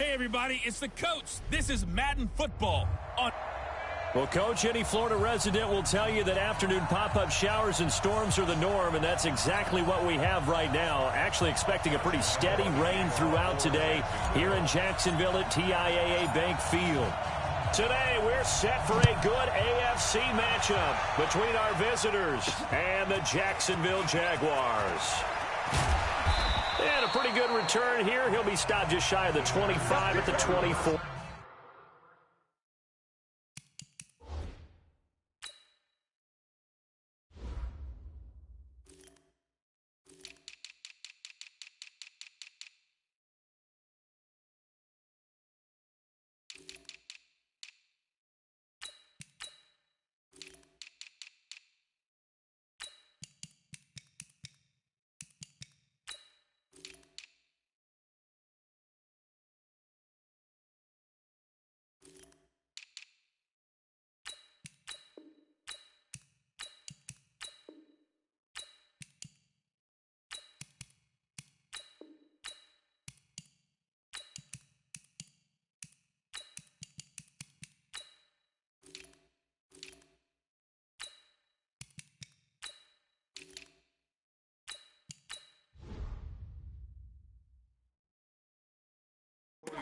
Hey, everybody, it's the coach. This is Madden Football. Well, Coach, any Florida resident will tell you that afternoon pop-up showers and storms are the norm, and that's exactly what we have right now. Actually expecting a pretty steady rain throughout today here in Jacksonville at TIAA Bank Field. Today, we're set for a good AFC matchup between our visitors and the Jacksonville Jaguars. And a pretty good return here. He'll be stopped just shy of the 25 at the 24.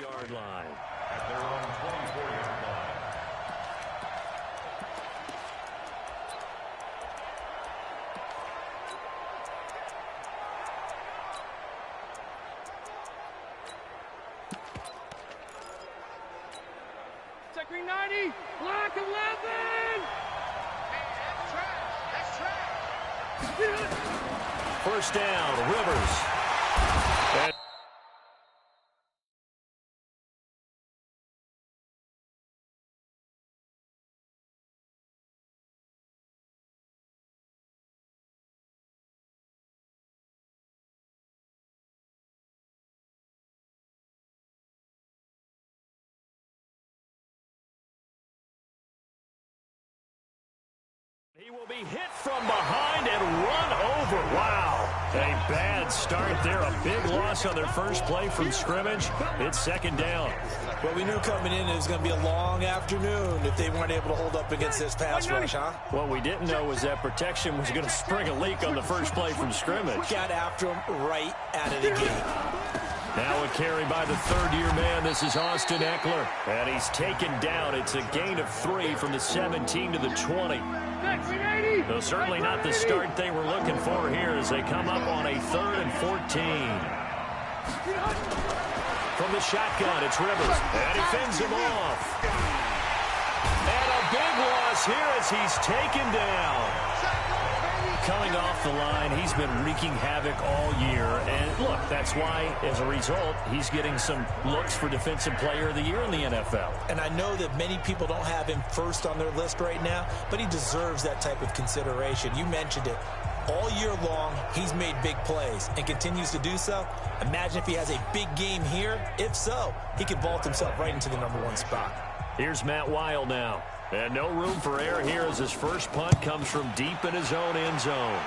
Yard line. At their own 24-yard line. Check green 90, block 11! That's trash. First down, Rivers. And he will be hit from behind and run over. Wow. A bad start there. A big loss on their first play from scrimmage. It's second down. Well, we knew coming in it was going to be a long afternoon if they weren't able to hold up against this pass rush, huh? What we didn't know was that protection was going to spring a leak on the first play from scrimmage. Got after him right out of the gate. Now a carry by the third-year man. This is Austin Eckler. And he's taken down. It's a gain of 3 from the 17 to the 20. So certainly not the start they were looking for here as they come up on a 3rd and 14. From the shotgun, it's Rivers. And he fends him off. And a big loss here as he's taken down. Coming off the line, he's been wreaking havoc all year. And look, that's why, as a result, he's getting some looks for Defensive Player of the Year in the NFL. And I know that many people don't have him first on their list right now, but he deserves that type of consideration. You mentioned it. All year long, he's made big plays and continues to do so. Imagine if he has a big game here. If so, he could vault himself right into the #1 spot. Here's Matt Weil now. And no room for error here as his first punt comes from deep in his own end zone.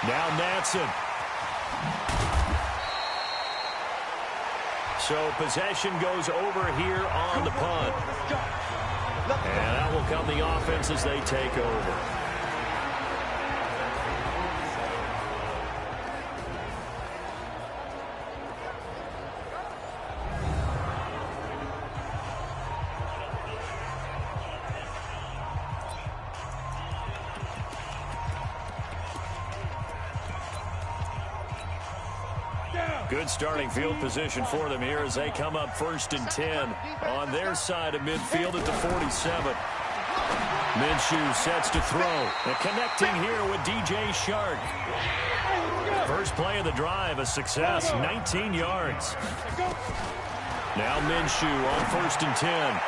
Now Natson. So possession goes over here on the punt. And that will come the offense as they take over. Good starting field position for them here as they come up 1st and 10 on their side of midfield at the 47. Minshew sets to throw. And connecting here with DJ Shark. First play of the drive, a success, 19 yards. Now Minshew on 1st and 10.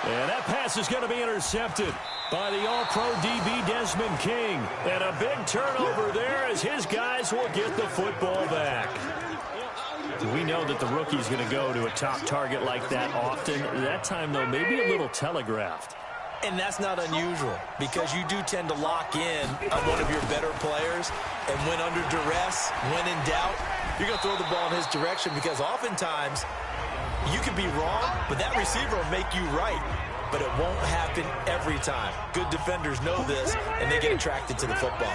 And that pass is going to be intercepted by the All-Pro DB Desmond King. And a big turnover there as his guys will get the football back. We know that the rookie's going to go to a top target like that often. That time, though, maybe a little telegraphed. And that's not unusual because you do tend to lock in on one of your better players, and when under duress, when in doubt, you're going to throw the ball in his direction because oftentimes you could be wrong, but that receiver will make you right. But it won't happen every time. Good defenders know this, and they get attracted to the football.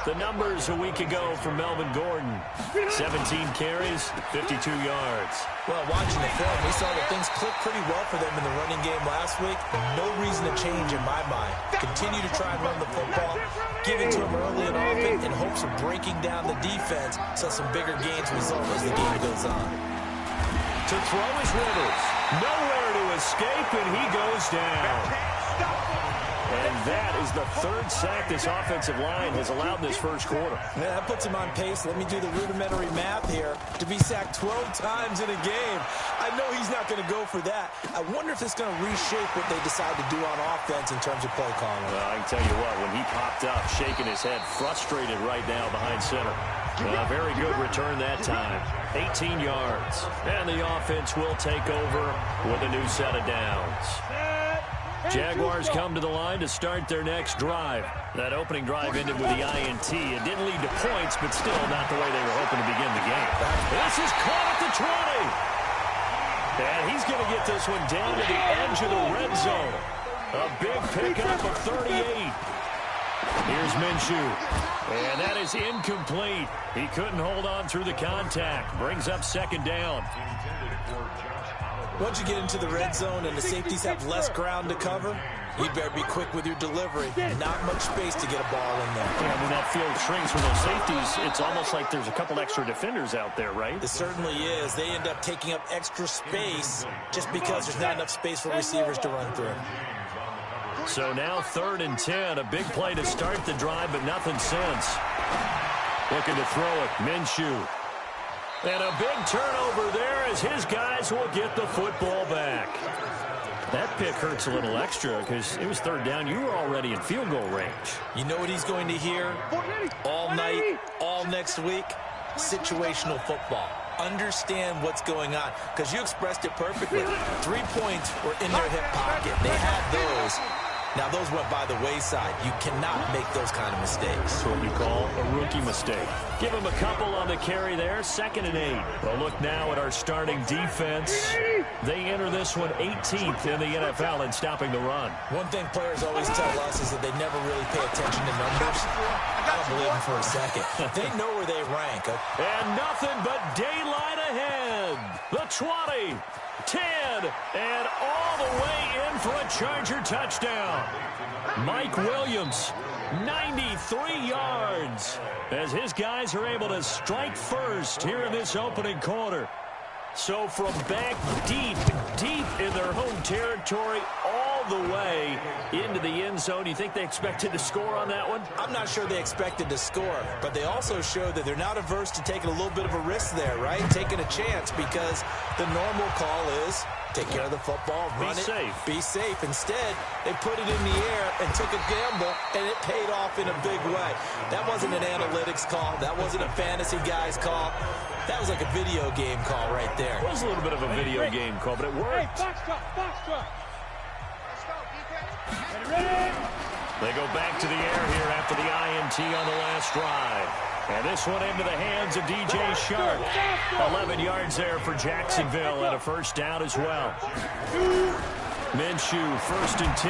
The numbers a week ago for Melvin Gordon. 17 carries, 52 yards. Well, watching the film, we saw that things clicked pretty well for them in the running game last week. No reason to change in my mind. Continue to try and run the football, give it to them early and often in hopes of breaking down the defense so some bigger gains result as the game goes on. To throw is Rivers. Nowhere to escape, and he goes down. And that is the third sack this offensive line has allowed in this first quarter. Man, that puts him on pace. Let me do the rudimentary math here. To be sacked 12 times in a game, I know he's not going to go for that. I wonder if it's going to reshape what they decide to do on offense in terms of play calling. Well, I can tell you what, when he popped up, shaking his head, frustrated right now behind center. Very good return that time. 18 yards. And the offense will take over with a new set of downs. Jaguars come to the line to start their next drive. That opening drive ended with the INT. It didn't lead to points, but still not the way they were hoping to begin the game. This is caught at the 20. And he's going to get this one down to the edge of the red zone. A big pickup of 38. Here's Minshew. And that is incomplete. He couldn't hold on through the contact. Brings up second down. Once you get into the red zone and the safeties have less ground to cover, you better be quick with your delivery. Not much space to get a ball in there. Yeah, when that field shrinks for those safeties, it's almost like there's a couple extra defenders out there, right? It certainly is. They end up taking up extra space just because there's not enough space for receivers to run through. So now 3rd and 10. A big play to start the drive, but nothing since. Looking to throw it. Minshew. And a big turnover there as his guys will get the football back. That pick hurts a little extra because it was 3rd down. You were already in field goal range. You know what he's going to hear all night, all next week? Situational football. Understand what's going on because you expressed it perfectly. 3 points were in their hip pocket. They had those. Now, those went by the wayside. You cannot make those kind of mistakes. That's what you call a rookie mistake. Give him a couple on the carry there. 2nd and 8. Well, look now at our starting defense. They enter this one 18th in the NFL in stopping the run. One thing players always tell us is that they never really pay attention to numbers. I don't believe them for a second. They know where they rank. And nothing but daylight ahead. The 20. 10, and all the way in for a Charger touchdown. Mike Williams, 93 yards, as his guys are able to strike first here in this opening quarter. So from back deep in their home territory, all the way into the end zone. You think they expected to score on that one? I'm not sure they expected to score, but they also showed that they're not averse to taking a little bit of a risk there, right? Taking a chance because the normal call is take care of the football, run it, be safe. Instead, they put it in the air and took a gamble, and it paid off in a big way. That wasn't an analytics call. That wasn't a fantasy guy's call. That was like a video game call right there. It was a little bit of a video game call, but it worked. They go back to the air here after the INT on the last drive. And this one into the hands of DJ Shark. 11 yards there for Jacksonville and a first down as well. Minshew, 1st and 10.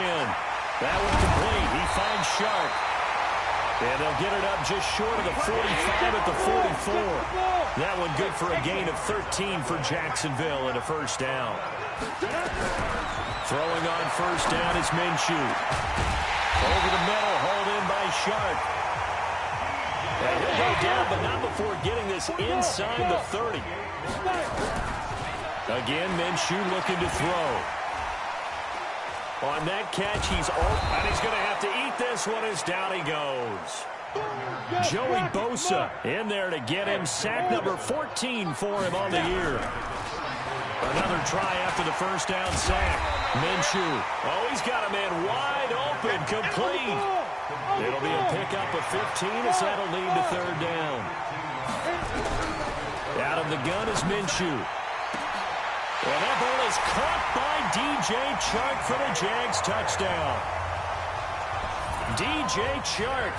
That one complete. He finds Shark. And they'll get it up just short of the 45 at the 44. That one good for a gain of 13 for Jacksonville and a first down. Throwing on first down is Minshew. Over the middle, hauled in by Shark. And he'll go down, but not before getting this inside the 30. Again, Minshew looking to throw. On that catch, he's going to have to eat this one as down he goes. Joey Bosa in there to get him. Sack number 14 for him on the year. Another try after the first down sack. Minshew. Oh, he's got a man wide open, complete. It'll be a pickup of 15 as that'll lead to 3rd down. Out of the gun is Minshew. And that ball is caught by DJ Chark for the Jags touchdown. DJ Chark,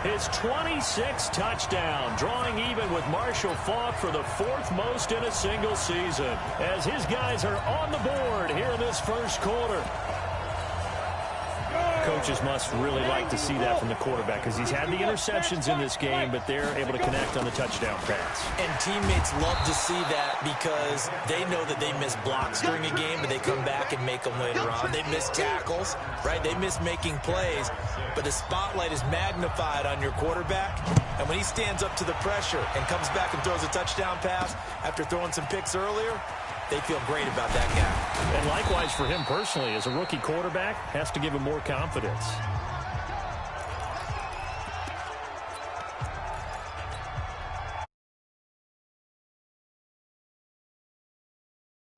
his 26th touchdown, drawing even with Marshall Faulk for the 4th most in a single season, as his guys are on the board here in this first quarter. Coaches must really like to see that from the quarterback because he's had the interceptions in this game, but they're able to connect on the touchdown pass. And teammates love to see that because they know that they miss blocks during a game, but they come back and make them later on. They miss tackles, right? They miss making plays, but the spotlight is magnified on your quarterback. And when he stands up to the pressure and comes back and throws a touchdown pass after throwing some picks earlier, they feel great about that guy. And likewise for him personally, as a rookie quarterback, has to give him more confidence.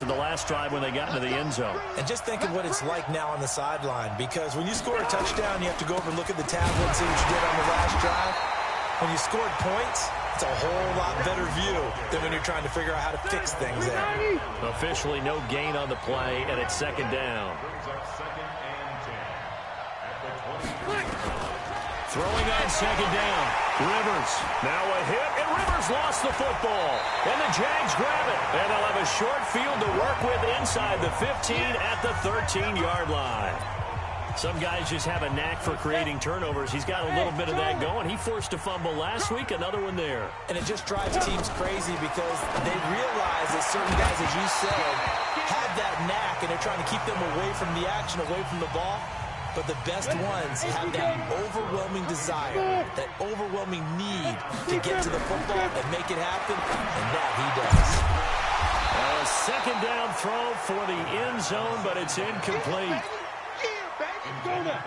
The last drive when they got into the end zone. And just think of what it's like now on the sideline, because when you score a touchdown, you have to go over and look at the tablet and see what you did on the last drive. When you scored points, it's a whole lot better view than when you're trying to figure out how to fix things there. Officially no gain on the play, and it's second down. Throwing on second down. Rivers. Now a hit, and Rivers lost the football. And the Jags grab it. And they'll have a short field to work with inside the 15 at the 13-yard line. Some guys just have a knack for creating turnovers. He's got a little bit of that going. He forced a fumble last week, another one there. And it just drives teams crazy because they realize that certain guys, as you said, have that knack, and they're trying to keep them away from the action, away from the ball. But the best ones have that overwhelming desire, that overwhelming need to get to the football and make it happen, and that he does. A second down throw for the end zone, but it's incomplete.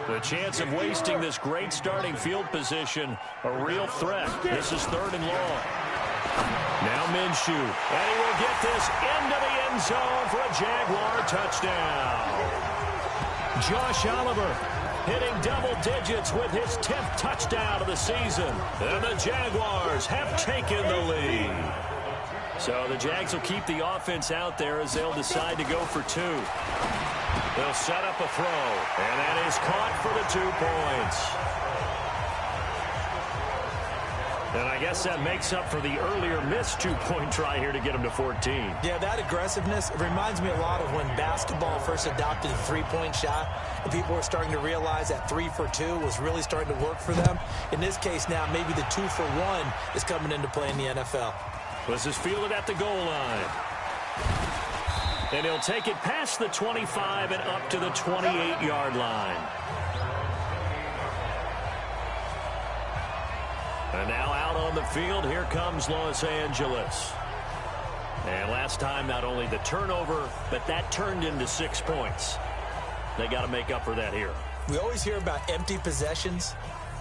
The chance of wasting this great starting field position, a real threat. This is 3rd and long. Now Minshew, and he will get this into the end zone for a Jaguar touchdown. Josh Oliver hitting double digits with his 10th touchdown of the season. And the Jaguars have taken the lead. So the Jags will keep the offense out there as they'll decide to go for 2. They'll set up a throw, and that is caught for the 2 points. And I guess that makes up for the earlier missed 2-point try here to get him to 14. Yeah, that aggressiveness, it reminds me a lot of when basketball first adopted the 3-point shot, and people were starting to realize that 3 for 2 was really starting to work for them. In this case now, maybe the 2 for 1 is coming into play in the NFL. This is fielded at the goal line. And he'll take it past the 25 and up to the 28-yard line. And now out on the field, here comes Los Angeles. And last time, not only the turnover, but that turned into 6 points. They got to make up for that here. We always hear about empty possessions,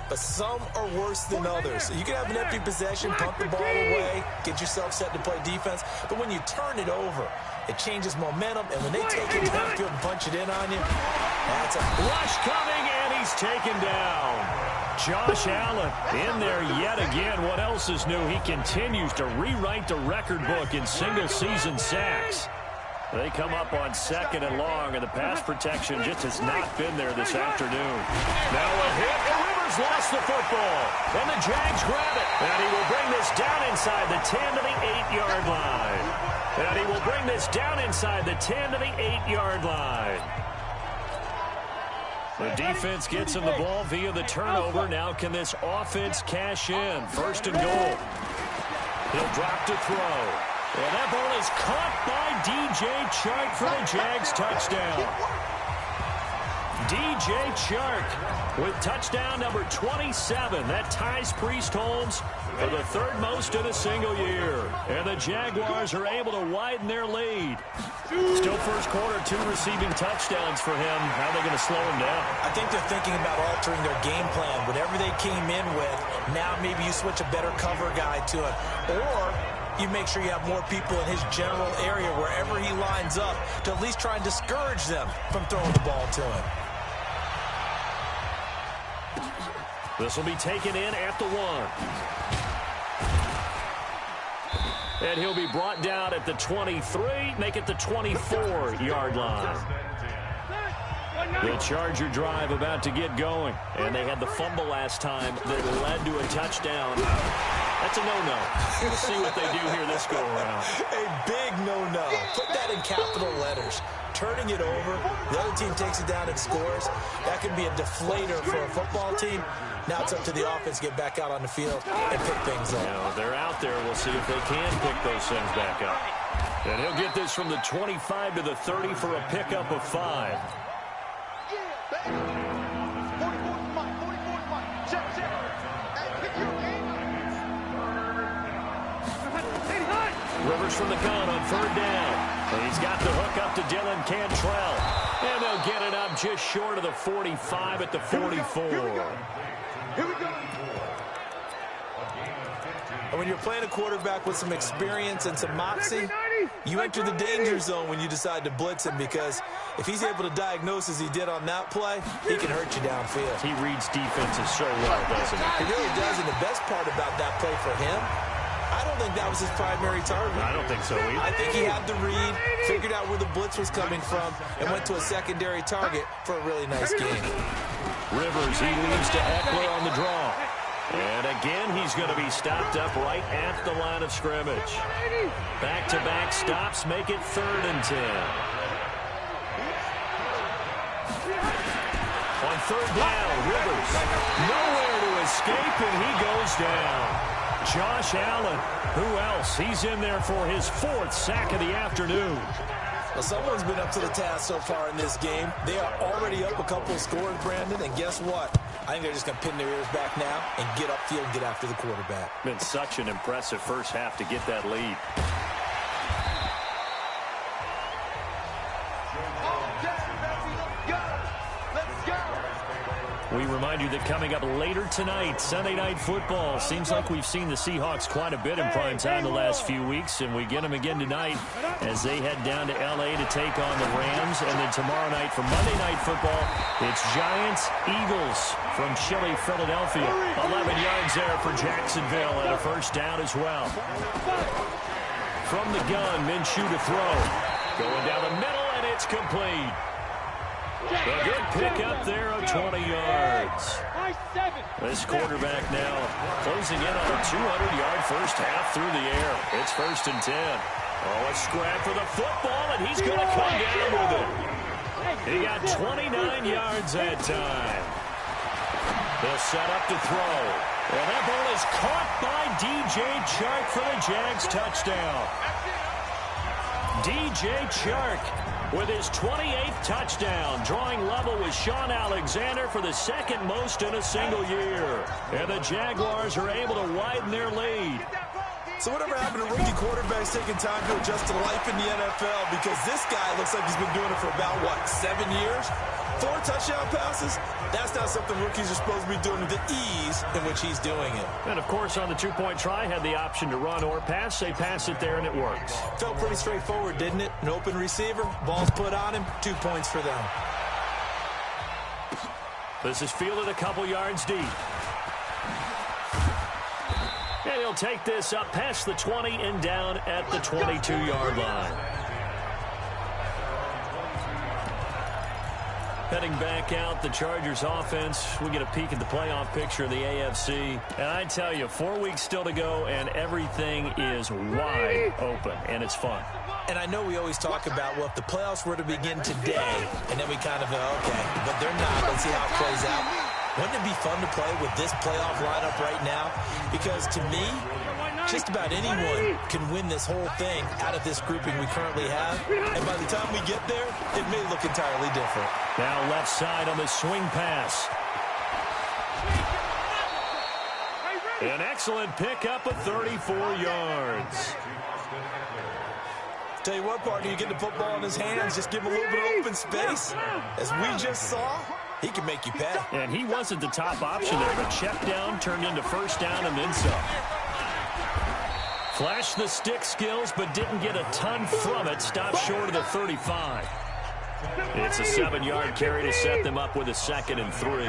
but some are worse than others. You can have an empty possession, punt the ball away, get yourself set to play defense, but when you turn it over, it changes momentum, and when they take it downfield and punch it in on you, that's a rush coming, and he's taken down. Josh Allen in there yet again. What else is new? He continues to rewrite the record book in single-season sacks. They come up on 2nd and long, and the pass protection just has not been there this afternoon. Now a hit, and Rivers lost the football. And the Jags grab it. And he will bring this down inside the 10 to the 8-yard line. And he will bring this down inside the 10 to the 8-yard line. The defense gets him the ball via the turnover. Now can this offense cash in? 1st and goal. He'll drop to throw. And that ball is caught by DJ Chark for the Jags touchdown. DJ Chark with touchdown number 27. That ties Priest Holmes for the 3rd most in a single year. And the Jaguars are able to widen their lead. Still first quarter, 2 receiving touchdowns for him. How are they going to slow him down? I think they're thinking about altering their game plan. Whatever they came in with, now maybe you switch a better cover guy to him. Or you make sure you have more people in his general area wherever he lines up to at least try and discourage them from throwing the ball to him. This will be taken in at the 1. And he'll be brought down at the 23, make it the 24-yard line. The Charger drive about to get going. And they had the fumble last time that led to a touchdown. That's a no-no. We'll see what they do here this go-around. A big no-no. Put that in capital letters. Turning it over, the other team takes it down and scores. That could be a deflator for a football team. Now it's up to the offense to get back out on the field and pick things up. Now, they're out there. We'll see if they can pick those things back up. And he'll get this from the 25 to the 30 for a pickup of 5. Rivers from the gun on 3rd down. And he's got the hook up to Dylan Cantrell. And they'll get it up just short of the 45 at the 44. And when you're playing a quarterback with some experience and some moxie, you enter the danger zone when you decide to blitz him, because if he's able to diagnose as he did on that play, he can hurt you downfield. He reads defenses so well, doesn't he? He really does, and the best part about that play for him, I don't think that was his primary target. I don't think so either. I think he had the read, figured out where the blitz was coming from, and went to a secondary target for a really nice game. Rivers, he leads to Eckler on the draw. And again, he's going to be stopped up right at the line of scrimmage. Back-to-back stops make it 3rd and 10. On 3rd down, Rivers nowhere to escape, and he goes down. Josh Allen, who else? He's in there for his 4th sack of the afternoon. Well, someone's been up to the task so far in this game. They are already up a couple of scores, Brandon, and guess what? I think they're just going to pin their ears back now and get upfield and get after the quarterback. Been such an impressive first half to get that lead. We remind you that coming up later tonight, Sunday Night Football. Seems like we've seen the Seahawks quite a bit in prime time the last few weeks, and we get them again tonight as they head down to L.A. to take on the Rams. And then tomorrow night for Monday Night Football, it's Giants-Eagles from Chile, Philadelphia. 11 yards there for Jacksonville and a 1st down as well. From the gun, Minshew to throw. Going down the middle, and it's complete. A good pickup there of 20 yards. This quarterback now closing in on a 200-yard first half through the air. It's 1st and 10. Oh, a scrap for the football, and he's going to come down with it. He got 29 yards that time. They'll set up to throw. And that ball is caught by DJ Chark for the Jags touchdown. DJ Chark with his 28th touchdown, drawing level with Sean Alexander for the 2nd most in a single year. And the Jaguars are able to widen their lead. So whatever happened to rookie quarterbacks taking time to adjust to life in the NFL? Because this guy looks like he's been doing it for about, 7 years? 4 touchdown passes? That's not something rookies are supposed to be doing with the ease in which he's doing it. And, of course, on the 2-point try, had the option to run or pass. They pass it there, and it works. Felt pretty straightforward, didn't it? An open receiver, ball's put on him, 2 points for them. This is fielded a couple yards deep. And he'll take this up past the 20 and down at the 22-yard line. Heading back out, the Chargers offense. We get a peek at the playoff picture of the AFC. And I tell you, 4 weeks still to go, and everything is wide open, and it's fun. And I know we always talk about, well, if the playoffs were to begin today, and then we kind of go, okay, but they're not. Let's see how it plays out. Wouldn't it be fun to play with this playoff lineup right now? Because to me, just about anyone can win this whole thing out of this grouping we currently have. And by the time we get there, it may look entirely different. Now left side on the swing pass. An excellent pickup of 34 yards. Tell you what, partner, you get the football in his hands, just give him a little bit of open space. As we just saw, he can make you pay. And he wasn't the top option there, but check down turned into 1st down and then some. Flashed the stick skills, but didn't get a ton from it. Stopped short of the 35. It's a 7-yard carry to set them up with a 2nd and 3.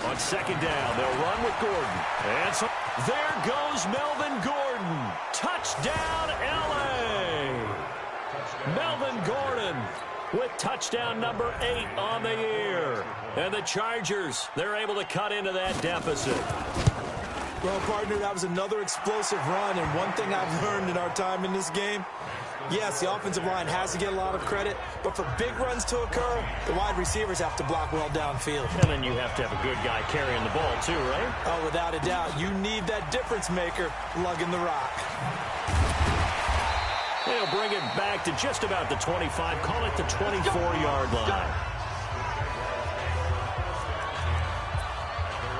On second down, they'll run with Gordon. And so there goes Melvin Gordon. Touchdown, L.A. Melvin Gordon with touchdown number 8 on the year. And the Chargers, they're able to cut into that deficit. Well, partner, that was another explosive run, and one thing I've learned in our time in this game, yes, the offensive line has to get a lot of credit, but for big runs to occur, the wide receivers have to block well downfield. And then you have to have a good guy carrying the ball too, right? Oh, without a doubt. You need that difference maker lugging the rock. They'll bring it back to just about the 25, call it the 24-yard line.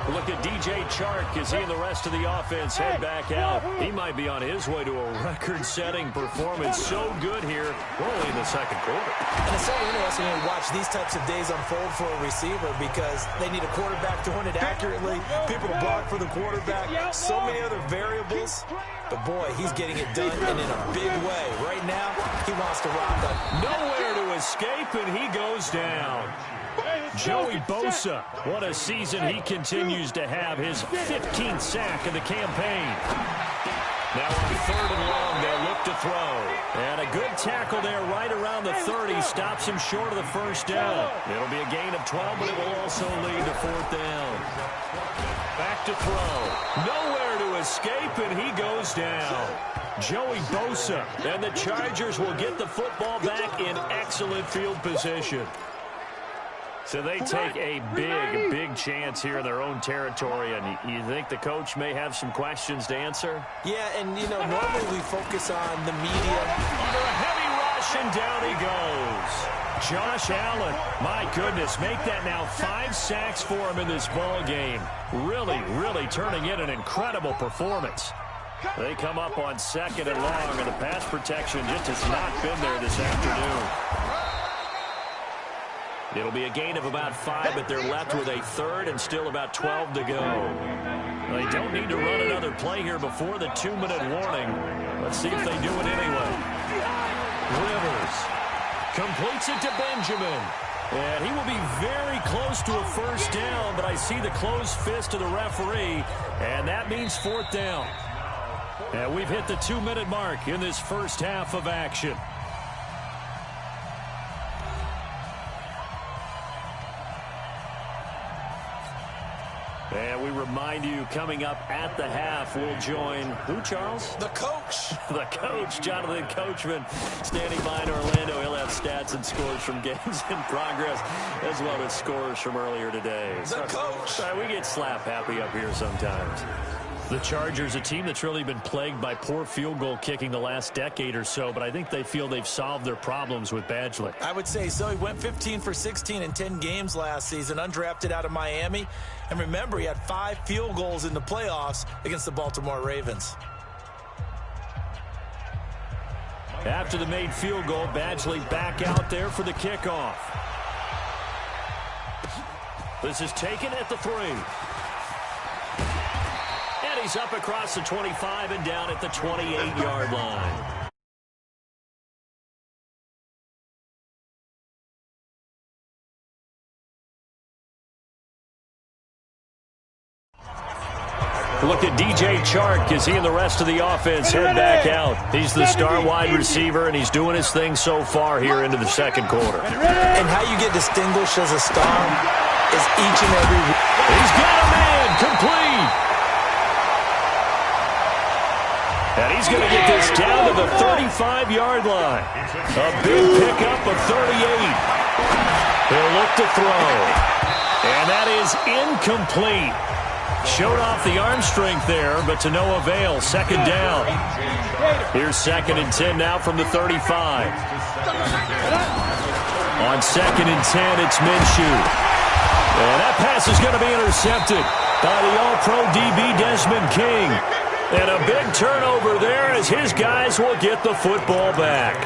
Look at DJ Chark as he and the rest of the offense head back out. He might be on his way to a record-setting performance. So good here, only in the second quarter. And it's so interesting to watch these types of days unfold for a receiver because they need a quarterback throwing it accurately, people to block for the quarterback, so many other variables. But, boy, he's getting it done and in a big way. Right now, he wants to rock up. Nowhere to escape, and he goes down. Joey Bosa, what a season he continues to have, his 15th sack of the campaign. Now on 3rd and long, they'll look to throw. And a good tackle there right around the 30 stops him short of the first down. It'll be a gain of 12, but it will also lead to 4th down. Back to throw. Nowhere to escape, and he goes down. Joey Bosa, and the Chargers will get the football back in excellent field position. So they take a big chance here in their own territory, and you think the coach may have some questions to answer? Yeah, and, you know, normally we focus on the media. Under a heavy rush, and down he goes. Josh Allen, my goodness, make that now 5 sacks for him in this ball game. Really turning in an incredible performance. They come up on 2nd and long, and the pass protection just has not been there this afternoon. It'll be a gain of about 5, but they're left with a 3rd and still about 12 to go. They don't need to run another play here before the 2-minute warning. Let's see if they do it anyway. Rivers completes it to Benjamin. And he will be very close to a first down, but I see the closed fist of the referee, and that means 4th down. And we've hit the 2-minute mark in this first half of action. And we remind you, coming up at the half, we'll join who, Charles? The coach. The coach, Jonathan Coachman, standing by in Orlando. He'll have stats and scores from games in progress, as well as scores from earlier today. The coach. Sorry, we get slap happy up here sometimes. The Chargers, a team that's really been plagued by poor field goal kicking the last decade or so, but I think they feel they've solved their problems with Badgley. I would say so. He went 15 for 16 in 10 games last season, undrafted out of Miami. And remember, he had 5 field goals in the playoffs against the Baltimore Ravens. After the made field goal, Badgley back out there for the kickoff. This is taken at the 3. And he's up across the 25 and down at the 28-yard line. Look at DJ Chark as he and the rest of the offense head back out. He's the star wide receiver, and he's doing his thing so far here into the second quarter. And how you get distinguished as a star is each and every... He's got a man complete. And he's going to get this down to the 35-yard line. A big pickup of 38. He'll look to throw. And that is incomplete. Showed off the arm strength there, but to no avail. Second down. Here's 2nd and 10 now from the 35. On 2nd and 10, it's Minshew. And that pass is going to be intercepted by the All-Pro DB Desmond King. And a big turnover there as his guys will get the football back.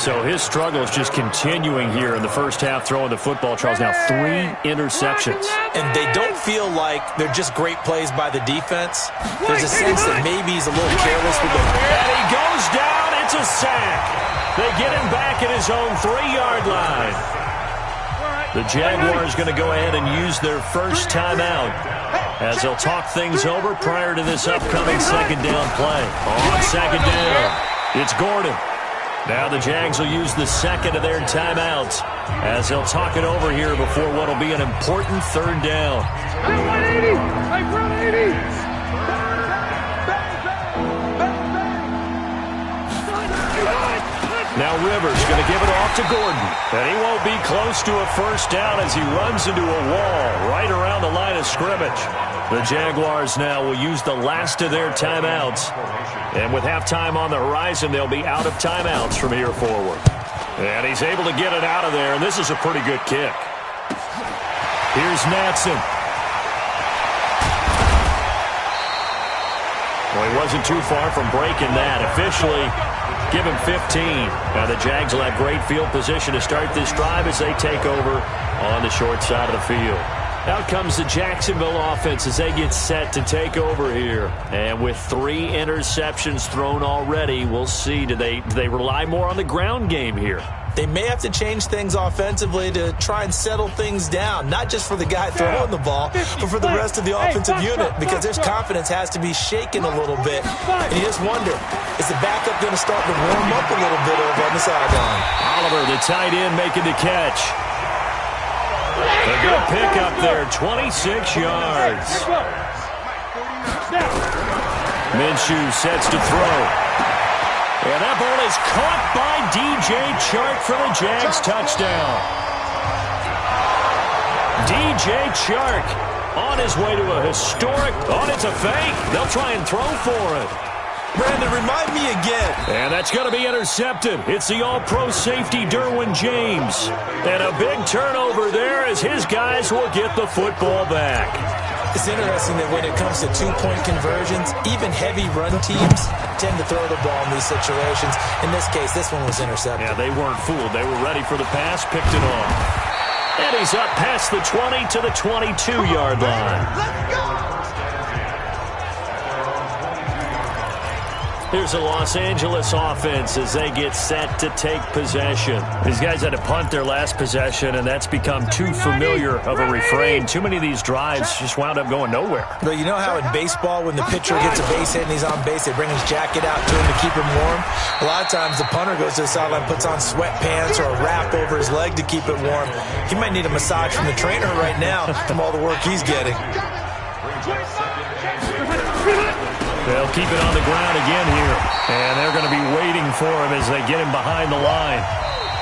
So his struggle is just continuing here in the first half, throwing the football. Charles, now 3 interceptions. And they don't feel like they're just great plays by the defense. There's a sense that maybe he's a little careless with them. And he goes down. It's a sack. They get him back at his own 3-yard line. The Jaguars going to go ahead and use their first timeout as they'll talk things over prior to this upcoming second down play. On second down, it's Gordon. Now the Jags will use the second of their timeouts as they'll talk it over here before what will be an important third down. Hey, 180! Hey, 180! Now Rivers going to give it off to Gordon. And he won't be close to a first down as he runs into a wall right around the line of scrimmage. The Jaguars now will use the last of their timeouts. And with halftime on the horizon, they'll be out of timeouts from here forward. And he's able to get it out of there, and this is a pretty good kick. Here's Natson. Well, he wasn't too far from breaking that. Officially, give him 15. Now the Jags will have great field position to start this drive as they take over on the short side of the field. Out comes the Jacksonville offense as they get set to take over here. And with 3 interceptions thrown already, we'll see. Do they rely more on the ground game here? They may have to change things offensively to try and settle things down, not just for the guy throwing the ball, but for the rest of the offensive unit, because their confidence has to be shaken a little bit. And you just wonder, is the backup going to start to warm up a little bit over on the sideline? Oliver, the tight end, making the catch. A good pickup there, 26 yards. Minshew sets to throw. And that ball is caught by DJ Chark for the Jags touchdown. DJ Chark on his way to a historic, it's a fake. They'll try and throw for it. Brandon, remind me again. And that's going to be intercepted. It's the all-pro safety Derwin James. And a big turnover there as his guys will get the football back. It's interesting that when it comes to two-point conversions, even heavy run teams tend to throw the ball in these situations. In this case, this one was intercepted. Yeah, they weren't fooled. They were ready for the pass, picked it off. And he's up past the 20 to the 22-yard line. Let's go! Here's the Los Angeles offense as they get set to take possession. These guys had to punt their last possession, and that's become too familiar of a refrain. Too many of these drives just wound up going nowhere. But you know how in baseball, when the pitcher gets a base hit and he's on base, they bring his jacket out to him to keep him warm? A lot of times the punter goes to the sideline, puts on sweatpants or a wrap over his leg to keep it warm. He might need a massage from the trainer right now from all the work he's getting. They'll keep it on the ground again here. And they're going to be waiting for him as they get him behind the line.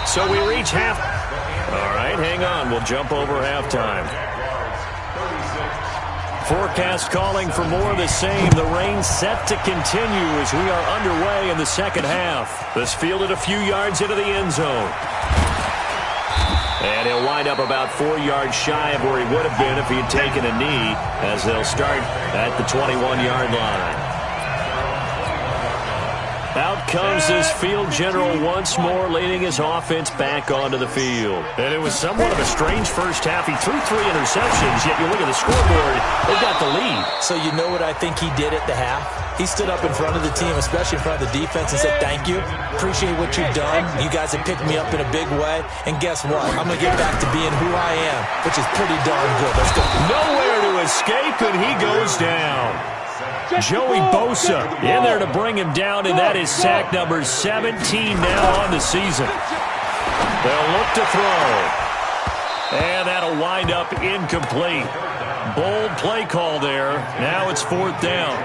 So we reach half. All right, hang on. We'll jump over halftime. Forecast calling for more of the same. The rain set to continue as we are underway in the second half. This fielded a few yards into the end zone. And he'll wind up about 4 yards shy of where he would have been if he had taken a knee as they'll start at the 21-yard line. Out comes this field general once more, leading his offense back onto the field. And it was somewhat of a strange first half. He threw 3 interceptions, yet you look at the scoreboard, they got the lead. So you know what I think he did at the half? He stood up in front of the team, especially in front of the defense, and said, thank you. Appreciate what you've done. You guys have picked me up in a big way. And guess what? I'm going to get back to being who I am, which is pretty darn good. Let's go. Nowhere to escape, and he goes down. Joey Bosa in there to bring him down, and that is sack number 17 now on the season. They'll look to throw. And that'll wind up incomplete. Bold play call there. Now it's 4th down.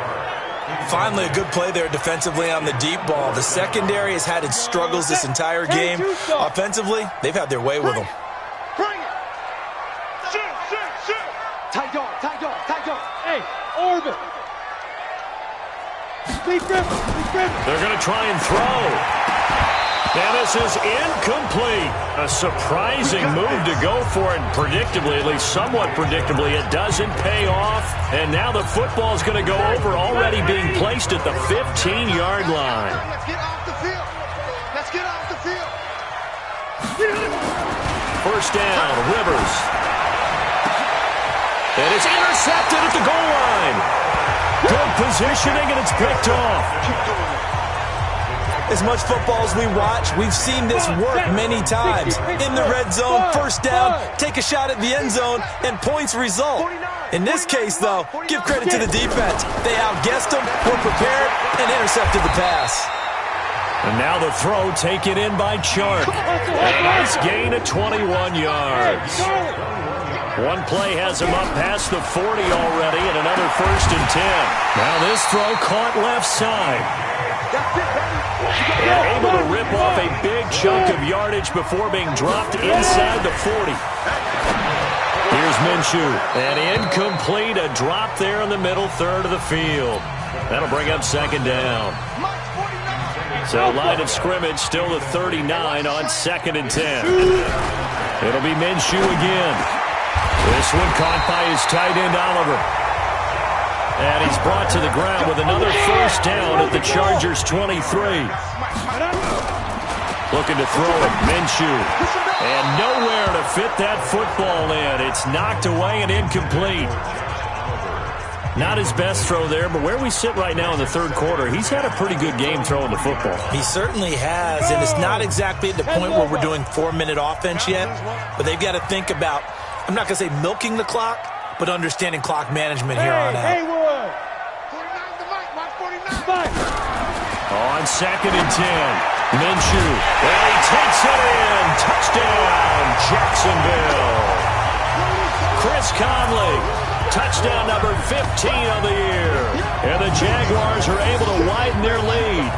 Finally, a good play there defensively on the deep ball. The secondary has had its struggles this entire game. Offensively, they've had their way with them. Bring it! Shoot! Tight dog. Hey, orbit! They're going to try and throw. Now this is incomplete. A surprising move to go for it. Predictably, at least somewhat predictably, it doesn't pay off. And now the football is going to go over, already being placed at the 15-yard line. Let's get off the field. First down, Rivers. And it's intercepted at the goal line. Good positioning, and it's picked off. As much football as we watch, we've seen this work many times. In the red zone, first down, take a shot at the end zone, and points result. In this case, though, give credit to the defense. They outguessed them, were prepared, and intercepted the pass. And now the throw taken in by Chark. And a nice gain of 21 yards. One play has him up past the 40 already, and another 1st and 10. Now this throw caught left side. And able to rip off a big chunk of yardage before being dropped inside the 40. Here's Minshew. And incomplete, a drop there in the middle third of the field. That'll bring up 2nd down. So line of scrimmage still the 39 on 2nd and 10. It'll be Minshew again. This one caught by his tight end, Oliver. And he's brought to the ground with another 1st down at the Chargers' 23. Looking to throw it, Minshew. And nowhere to fit that football in. It's knocked away and incomplete. Not his best throw there, but where we sit right now in the 3rd quarter, he's had a pretty good game throwing the football. He certainly has, and it's not exactly at the point where we're doing 4-minute offense yet, but they've got to think about, I'm not going to say milking the clock, but understanding clock management here on out. On 2nd and 10, Minshew, and he takes it in. Touchdown, Jacksonville. Chris Conley, touchdown number 15 of the year. And the Jaguars are able to widen their lead.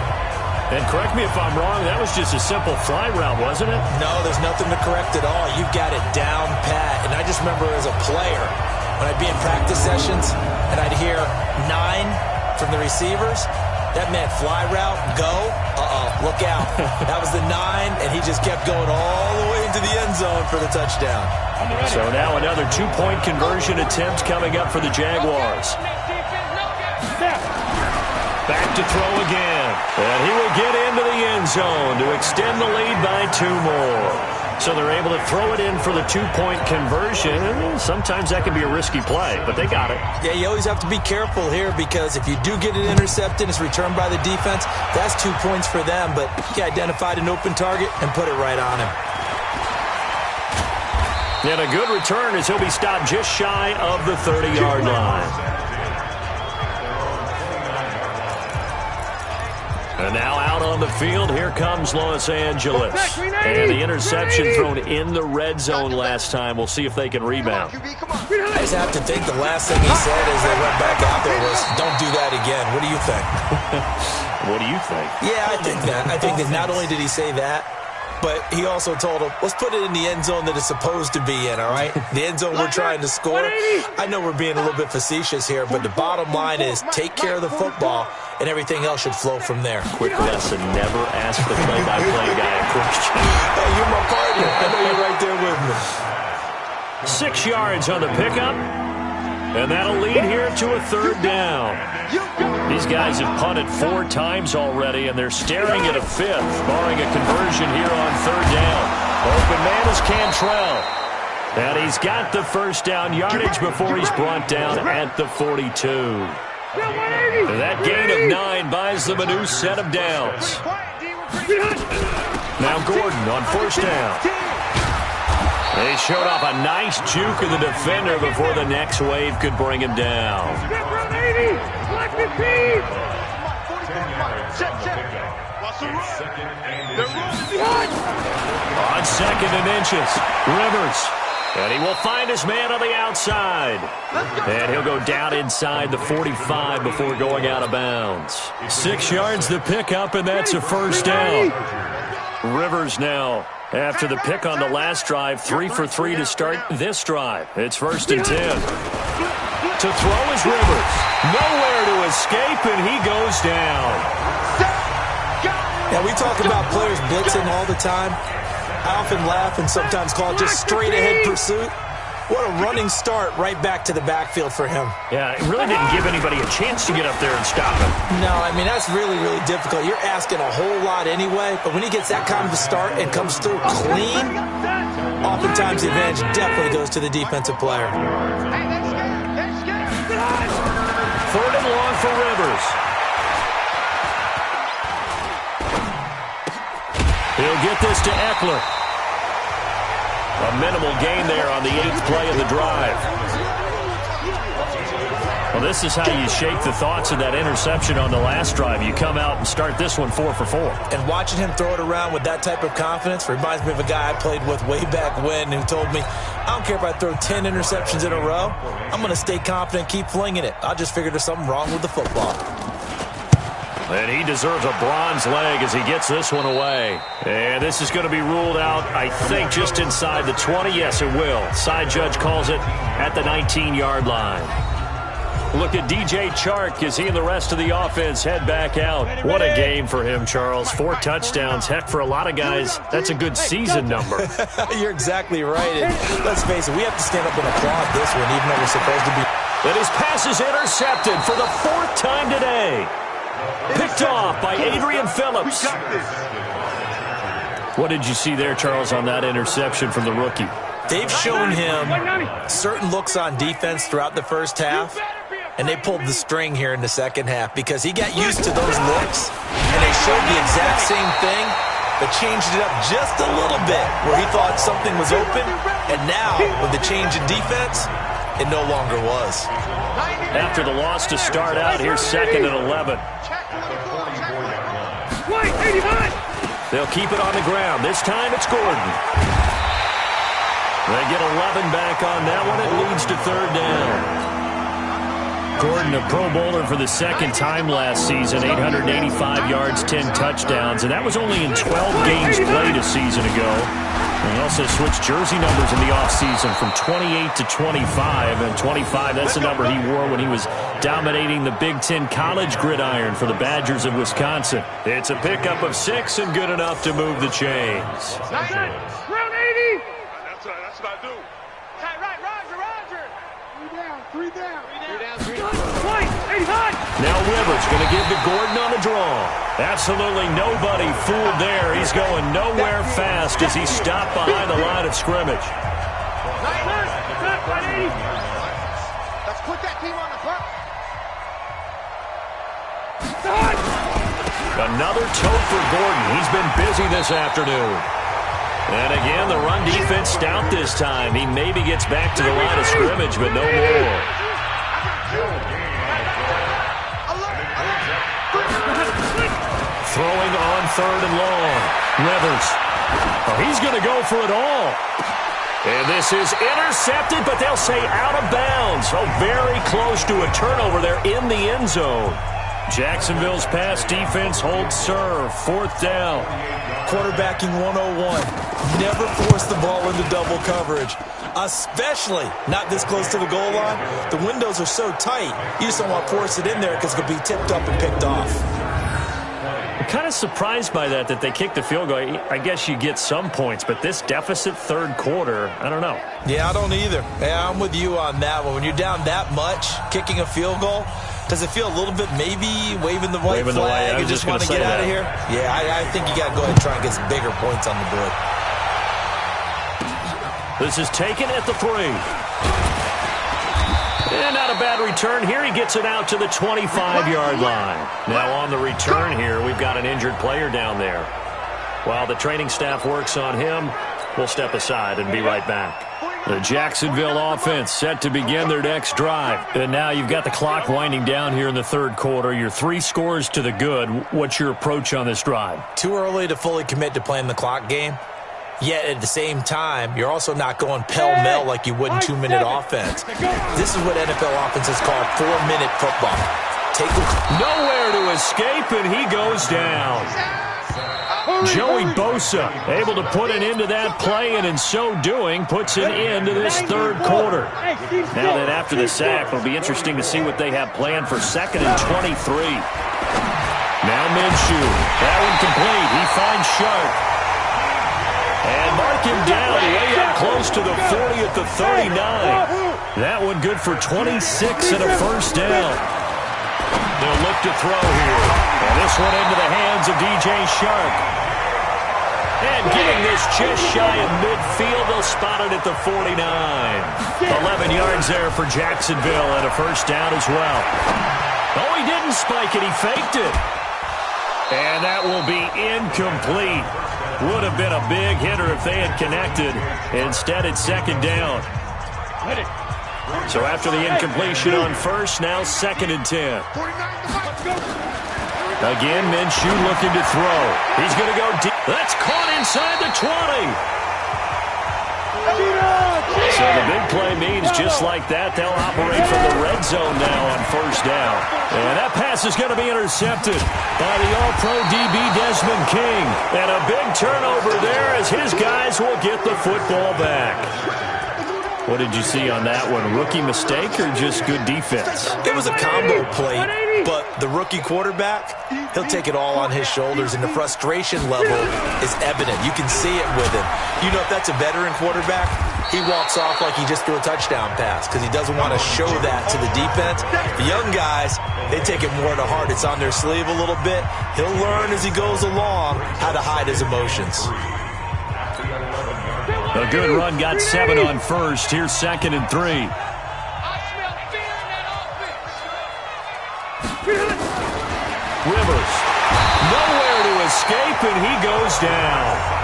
And correct me if I'm wrong, that was just a simple fly route, wasn't it? No, there's nothing to correct at all. You've got it down pat. And I just remember as a player, when I'd be in practice sessions and I'd hear 9 from the receivers, that meant fly route, go, look out. That was the 9, and he just kept going all the way into the end zone for the touchdown. So now another 2-point conversion attempt coming up for the Jaguars. Back to throw again. And he will get into the end zone to extend the lead by 2 more. So they're able to throw it in for the 2-point conversion. Sometimes that can be a risky play, but they got it. Yeah, you always have to be careful here because if you do get it intercepted, it's returned by the defense, that's 2 points for them. But he identified an open target and put it right on him. And a good return as he'll be stopped just shy of the 30-yard line. And now out on the field, here comes Los Angeles. And the interception thrown in the red zone last time. We'll see if they can rebound. I just have to think the last thing he said as they went back out there was, don't do that again. What do you think? What do you think? Yeah, I think that. I think that not only did he say that, but he also told him, let's put it in the end zone that it's supposed to be in, all right? The end zone we're trying to score. I know we're being a little bit facetious here, but the bottom line is take care of the football, and everything else should flow from there. Quick lesson, never ask the play-by-play guy a question. Hey, you're my partner. I know you're right there with me. 6 yards on the pickup, and that'll lead here to a 3rd down. These guys have punted 4 times already, and they're staring at a 5th, barring a conversion here on 3rd down. Open man is Cantrell. And he's got the 1st down yardage before he's brought down at the 42. That gain of 9 buys them a new set of downs. Now Gordon on 1st down. They showed off a nice juke of the defender before the next wave could bring him down. On 2nd and inches, Rivers. And he will find his man on the outside. And he'll go down inside the 45 before going out of bounds. 6 yards the pickup, and that's a 1st down. Rivers now, after the pick on the last drive, 3 for 3 to start this drive. It's 1st and 10. To throw is Rivers. Nowhere to escape, and he goes down. Yeah, we talk about players blitzing all the time. I often laugh and sometimes call it just straight-ahead pursuit. What a running start right back to the backfield for him. Yeah, it really didn't give anybody a chance to get up there and stop him. No, I mean, that's really, really difficult. You're asking a whole lot anyway, but when he gets that kind of a start and comes through clean, oftentimes the advantage definitely goes to the defensive player. 3rd and long for Rivers. He'll get this to Eckler. A minimal gain there on the 8th play of the drive. Well, this is how you shake the thoughts of that interception on the last drive. You come out and start this one 4 for 4. And watching him throw it around with that type of confidence reminds me of a guy I played with way back when who told me, I don't care if I throw 10 interceptions in a row. I'm going to stay confident, keep flinging it. I just figured there's something wrong with the football. And he deserves a bronze leg as he gets this one away. And this is going to be ruled out, I think, just inside the 20. Yes, it will. Side judge calls it at the 19-yard line. Look at DJ Chark as he and the rest of the offense head back out. What a game for him, Charles. 4 touchdowns. Heck, for a lot of guys, that's a good season number. You're exactly right. And let's face it, we have to stand up and applaud this one, even though we're supposed to be. And his pass is intercepted for the 4th time today. Picked off by Adrian Phillips. What did you see there, Charles, on that interception from the rookie? They've shown him certain looks on defense throughout the first half, and they pulled the string here in the second half because he got used to those looks, and they showed the exact same thing, but changed it up just a little bit where he thought something was open, and now with the change in defense, it no longer was. After the loss to start out, here's 2nd and 11. They'll keep it on the ground. This time it's Gordon. They get 11 back on that one. It leads to 3rd down. Gordon, a Pro Bowler for the 2nd time last season, 885 yards, 10 touchdowns, and that was only in 12 games played a season ago. And he also switched jersey numbers in the offseason from 28 to 25, and 25, that's the number he wore when he was dominating the Big Ten college gridiron for the Badgers of Wisconsin. It's a pickup of 6 and good enough to move the chains. Round 80. That's what I do. Tight right, Roger. 3 down. Now Rivers going to give to Gordon on the draw. Absolutely nobody fooled there. He's going nowhere fast as he's stopped behind the line of scrimmage. Let's put that team on the clock. Another tote for Gordon. He's been busy this afternoon. And again, the run defense stout this time. He maybe gets back to the line of scrimmage, but no more. Throwing on 3rd and long. Rivers. Oh, he's going to go for it all. And this is intercepted, but they'll say out of bounds. Oh, very close to a turnover there in the end zone. Jacksonville's pass defense holds serve. 4th down. Quarterbacking 101. Never force the ball into double coverage, especially not this close to the goal line. The windows are so tight, you just don't want to force it in there because it could be tipped up and picked off. I'm kind of surprised by that they kicked the field goal. I guess you get some points, but this deficit 3rd quarter, I don't know. Yeah, I don't either. Yeah, I'm with you on that one. When you're down that much, kicking a field goal, does it feel a little bit maybe waving the white flag and just want to get out of here? Yeah, I think you got to go ahead and try and get some bigger points on the board. This is taken at the 3. And not a bad return here. He gets it out to the 25-yard line. Now on the return here, we've got an injured player down there. While the training staff works on him, we'll step aside and be right back. The Jacksonville offense set to begin their next drive. And now you've got the clock winding down here in the 3rd quarter. You're 3 scores to the good. What's your approach on this drive? Too early to fully commit to playing the clock game. Yet at the same time, you're also not going pell-mell like you would in 2-minute offense. This is what NFL offenses call 4-minute football. Nowhere to escape, and he goes down. Joey Bosa able to put an end to that play, and in so doing, puts an end to this 3rd quarter. Now that after the sack, it'll be interesting to see what they have planned for 2nd and 23. Now Minshew. That one complete. He finds Sharp. And mark him down way up close to the 40 at the 39. That one good for 26 and a 1st down. They'll look to throw here. And this one into the hands of DJ Shark. And getting this just shy of midfield, they'll spot it at the 49. 11 yards there for Jacksonville and a 1st down as well. Oh, he didn't spike it. He faked it. And that will be incomplete. Would have been a big hitter if they had connected. Instead, it's second down. So after the incompletion on first, now 2nd and 10. Again, Minshew looking to throw. He's going to go deep. That's caught inside the 20. So the big play means just like that, they'll operate from the red zone now on first down. And that pass is going to be intercepted by the All-Pro DB Desmond King. And a big turnover there as his guys will get the football back. What did you see on that one? Rookie mistake or just good defense? It was a combo play, but the rookie quarterback, he'll take it all on his shoulders, and the frustration level is evident. You can see it with him. You know, if that's a veteran quarterback, he walks off like he just threw a touchdown pass because he doesn't want to show that to the defense. The young guys, they take it more to heart. It's on their sleeve a little bit. He'll learn as he goes along how to hide his emotions. A good run, got 7 on first. Here's 2nd and 3. Rivers, nowhere to escape, and he goes down.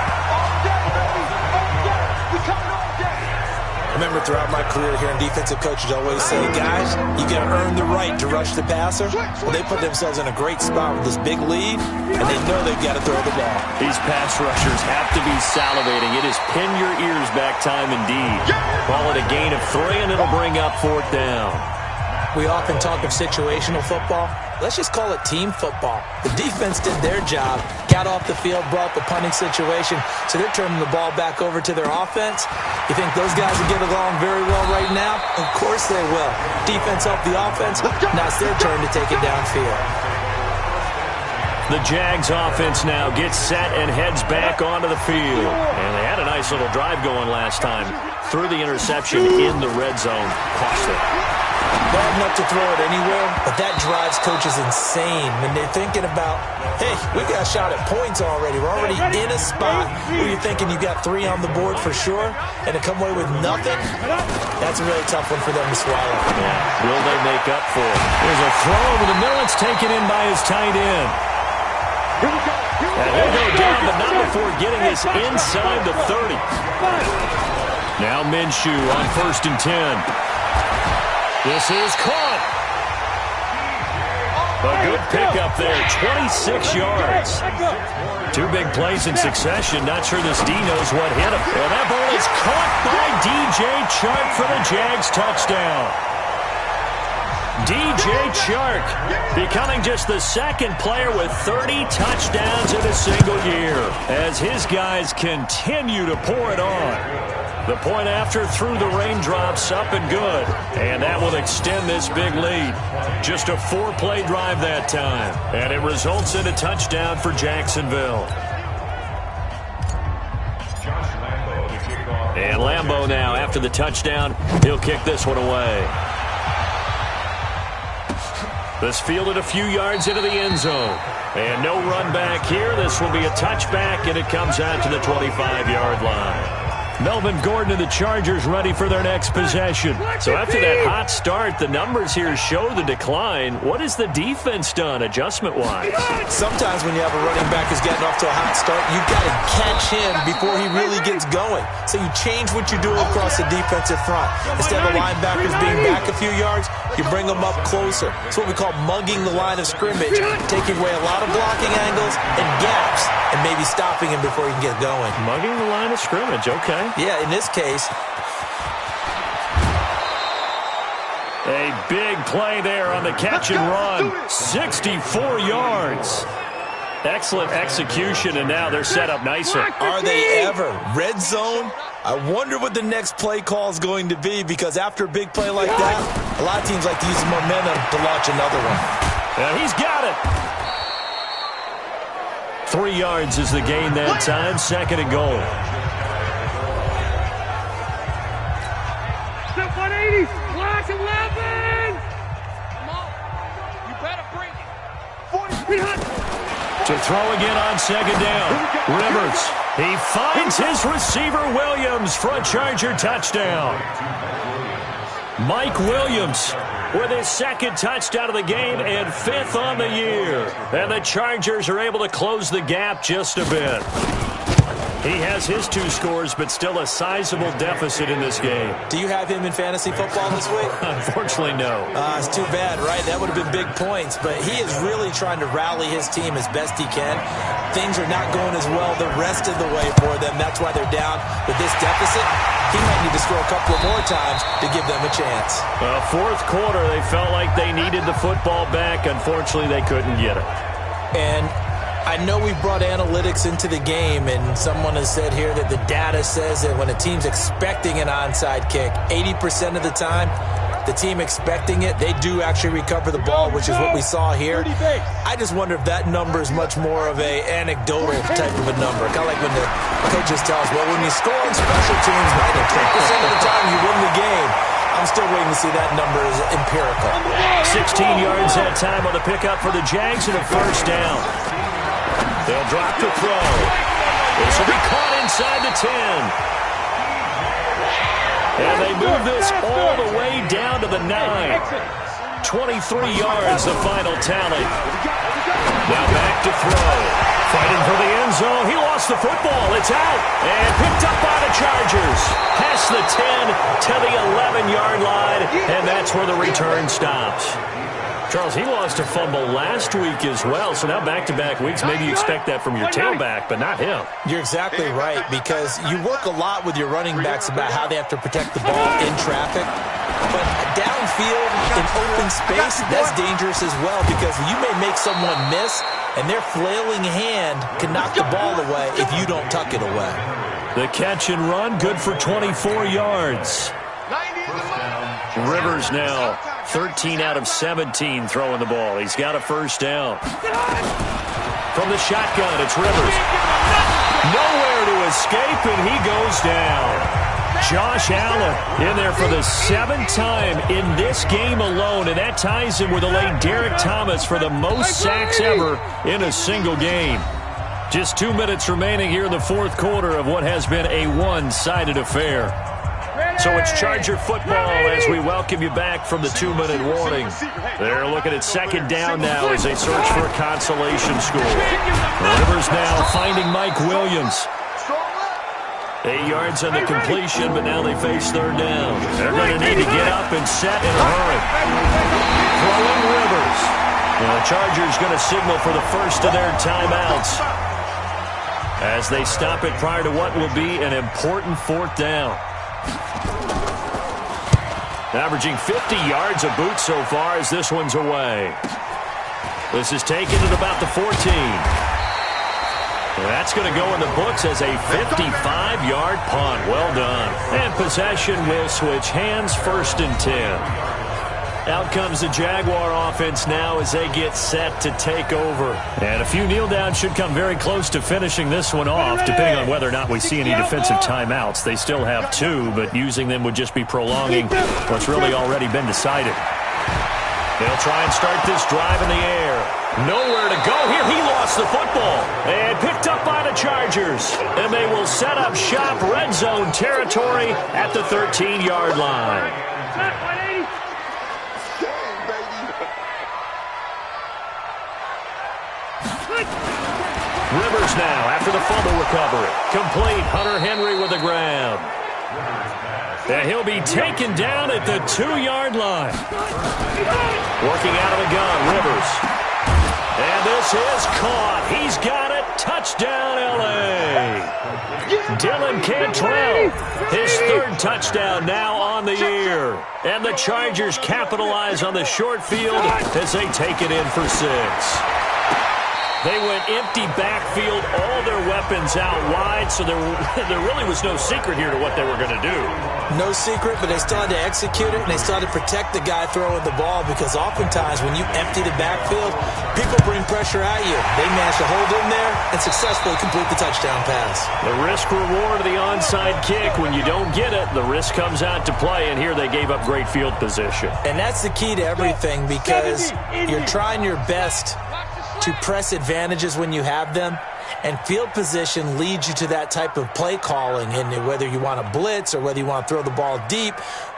I remember throughout my career here in defensive coaches always say, guys, you got to earn the right to rush the passer. Well, they put themselves in a great spot with this big lead, and they know they've got to throw the ball. These pass rushers have to be salivating. It is pin your ears back time indeed. Call it a gain of 3, and it'll bring up 4th down. We often talk of situational football. Let's just call it team football. The defense did their job, got off the field, brought the punting situation, so they're turning the ball back over to their offense. You think those guys will get along very well right now? Of course they will. Defense helped the offense. Now it's their turn to take it downfield. The Jags offense now gets set and heads back onto the field. And they had a nice little drive going last time. Threw the interception in the red zone. Costly. Bad enough to throw it anywhere, but that drives coaches insane when they're thinking about, hey, we got a shot at points already. We're already in a spot where you're thinking you got 3 on the board for sure, and to come away with nothing, that's a really tough one for them to swallow. Yeah. Will they make up for it? There's a throw over the middle. It's taken in by his tight end. And he'll go down, but not before getting us inside the 30. Now Minshew on 1st and 10. This is caught. A good pickup there, 26 yards. 2 big plays in succession. Not sure this D knows what hit him. And that ball is caught by DJ Chark for the Jags touchdown. DJ Chark becoming just the 2nd player with 30 touchdowns in a single year as his guys continue to pour it on. The point after through the raindrops, up and good. And that will extend this big lead. Just a 4-play drive that time. And it results in a touchdown for Jacksonville. And Lambeau now, after the touchdown, he'll kick this one away. This fielded a few yards into the end zone. And no run back here. This will be a touchback, and it comes out to the 25-yard line. Melvin Gordon and the Chargers ready for their next possession. So after that hot start, the numbers here show the decline. What has the defense done adjustment-wise? Sometimes when you have a running back who's getting off to a hot start, you've got to catch him before he really gets going. So you change what you do across the defensive front. Instead of the linebackers being back a few yards, you bring them up closer. It's what we call mugging the line of scrimmage, taking away a lot of blocking angles and gaps, and maybe stopping him before he can get going. Mugging the line of scrimmage, okay. Yeah, in this case. A big play there on the catch and run. 64 yards. Excellent execution, and now they're set up nicer. Are they ever? Red zone? I wonder what the next play call is going to be, because after a big play like that, a lot of teams like to use the momentum to launch another one. And he's got it. 3 yards is the gain that time. 2nd and goal. Step 180. Watch 11. Come on. You better bring it. 40. To throw again on 2nd down. Rivers. He finds his receiver Williams for a Charger touchdown. Mike Williams with his 2nd touchdown of the game and 5th on the year. And the Chargers are able to close the gap just a bit. He has his 2 scores, but still a sizable deficit in this game. Do you have him in fantasy football this week? Unfortunately, no. It's too bad, right? That would have been big points, but he is really trying to rally his team as best he can. Things are not going as well the rest of the way for them. That's why they're down with this deficit. He might need to score a couple of more times to give them a chance. Fourth quarter, they felt like they needed the football back. Unfortunately, they couldn't get it. And I know we brought analytics into the game, and someone has said here that the data says that when a team's expecting an onside kick, 80% of the time, the team expecting it, they do actually recover the ball, which is what we saw here. I just wonder if that number is much more of a anecdotal type of a number. Kind of like when the coaches tell us, well, when you score on special teams, 93% of the time you win the game. I'm still waiting to see that number as empirical. 16 yards that time on the pickup for the Jags and a first down. They'll drop the throw. This will be caught inside the 10. And they move this all the way down to the 9. 23 yards, the final tally. Now back to throw. Fighting for the end zone. He lost the football. It's out. And picked up by the Chargers. Past the 10 to the 11-yard line. And that's where the return stops. Charles, he lost a fumble last week as well, so now back-to-back weeks, maybe you expect that from your tailback, but not him. You're exactly right, because you work a lot with your running backs about how they have to protect the ball in traffic, but downfield in open space, that's dangerous as well, because you may make someone miss, and their flailing hand can knock the ball away if you don't tuck it away. The catch and run, good for 24 yards. Rivers now 13 out of 17 throwing the ball. He's got a first down. From the shotgun, it's Rivers. Nowhere to escape, and he goes down. Josh Allen in there for the 7th time in this game alone, and that ties him with the late Derek Thomas for the most sacks ever in a single game. Just 2 minutes remaining here in the fourth quarter of what has been a one-sided affair. So it's Charger football as we welcome you back from the 2-minute warning. They're looking at second down now as they search for a consolation score. Rivers now finding Mike Williams. 8 yards on the completion, but now they face third down. They're going to need to get up and set in a hurry. Throwing Rivers. Now the Chargers going to signal for the first of their timeouts as they stop it prior to what will be an important fourth down. Averaging 50 yards a boot so far as this one's away. This is taken at about the 14. That's going to go in the books as a 55-yard punt. Well done. And possession will switch hands, 1st and 10. Out comes the Jaguar offense now as they get set to take over. And a few kneel downs should come very close to finishing this one off, depending on whether or not we see any defensive timeouts. They still have 2, but using them would just be prolonging what's really already been decided. They'll try and start this drive in the air. Nowhere to go here. He lost the football. And picked up by the Chargers. And they will set up shop red zone territory at the 13-yard line. Rivers now after the fumble recovery. Complete. Hunter Henry with the grab. And he'll be taken down at the 2-yard line. Working out of the gun, Rivers. And this is caught. He's got it. Touchdown, L.A. Dylan Cantrell, his 3rd touchdown now on the year. And the Chargers capitalize on the short field as they take it in for 6. They went empty backfield, all their weapons out wide, so there really was no secret here to what they were going to do. No secret, but they still had to execute it, and they still had to protect the guy throwing the ball, because oftentimes when you empty the backfield, people bring pressure at you. They managed to hold in there and successfully complete the touchdown pass. The risk-reward of the onside kick, when you don't get it, the risk comes out to play, and here they gave up great field position. And that's the key to everything, because you're trying your best to press advantages when you have them, and field position leads you to that type of play calling, and whether you want to blitz or whether you want to throw the ball deep,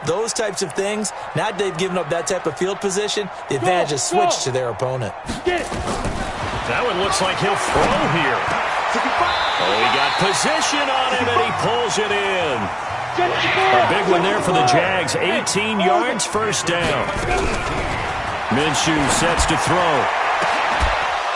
those types of things. Now that they've given up that type of field position, the advantage is switched to their opponent. That one looks like he'll throw here. Oh, he got position on him, and he pulls it in. A big one there for the Jags. 18 yards, first down. Minshew sets to throw.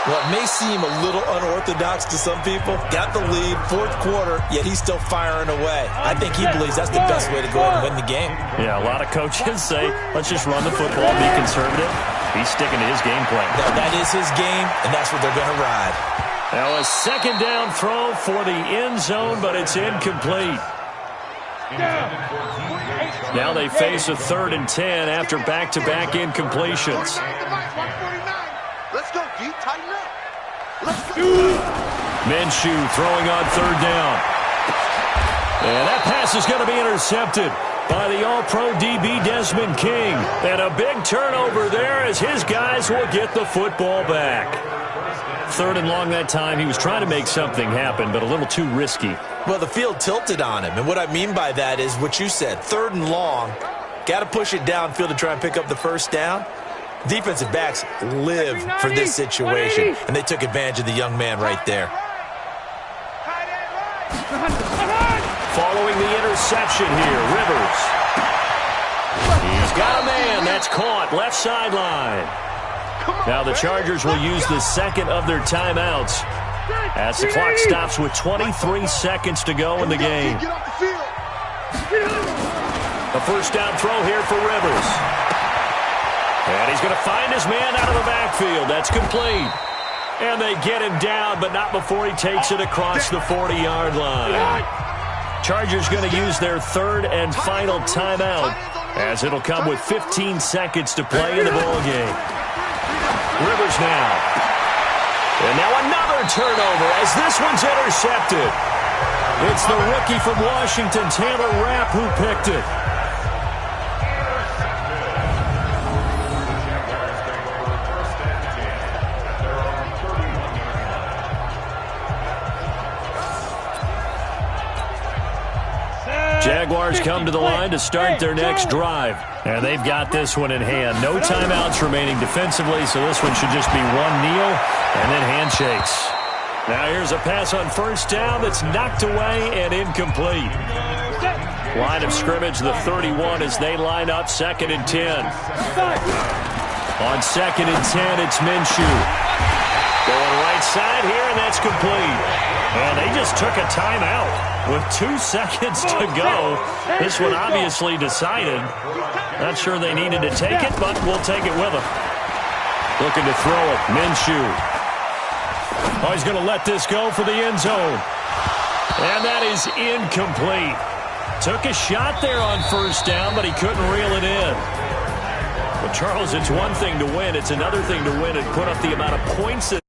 What may seem a little unorthodox to some people, got the lead, fourth quarter, yet he's still firing away. I think he believes that's the best way to go ahead and win the game. Yeah, a lot of coaches say, let's just run the football, be conservative. He's sticking to his game plan. That is his game, and that's what they're going to ride. Now a second down throw for the end zone, but it's incomplete. Now they face a 3rd and 10 after back-to-back incompletions. Let's go, D. Tighten up. Let's go. Minshew throwing on 3rd down. And that pass is going to be intercepted by the All-Pro DB Desmond King. And a big turnover there as his guys will get the football back. 3rd and long that time. He was trying to make something happen, but a little too risky. Well, the field tilted on him. And what I mean by that is what you said. 3rd and long. Got to push it downfield to try and pick up the first down. Defensive backs live for this situation, and they took advantage of the young man right there. Following the interception here, Rivers. He's got a man. That's caught. Left sideline. Now the Chargers will use the second of their timeouts as the clock stops with 23 seconds to go in the game. A first down throw here for Rivers. And he's going to find his man out of the backfield. That's complete. And they get him down, but not before he takes it across the 40-yard line. Chargers going to use their 3rd and final timeout as it'll come with 15 seconds to play in the ballgame. Rivers now. And now another turnover as this one's intercepted. It's the rookie from Washington, Taylor Rapp, who picked it. Jaguars come to the line to start their next drive. And they've got this one in hand. No timeouts remaining defensively, so this one should just be one kneel and then handshakes. Now here's a pass on first down that's knocked away and incomplete. Line of scrimmage, the 31 as they line up 2nd and 10. On 2nd and 10, it's Minshew. Going right side here, and that's complete. And they just took a timeout with 2 seconds to go. This one obviously decided. Not sure they needed to take it, but we'll take it with them. Looking to throw it, Minshew. Oh, he's going to let this go for the end zone. And that is incomplete. Took a shot there on first down, but he couldn't reel it in. Well, Charles, it's one thing to win. It's another thing to win and put up the amount of points that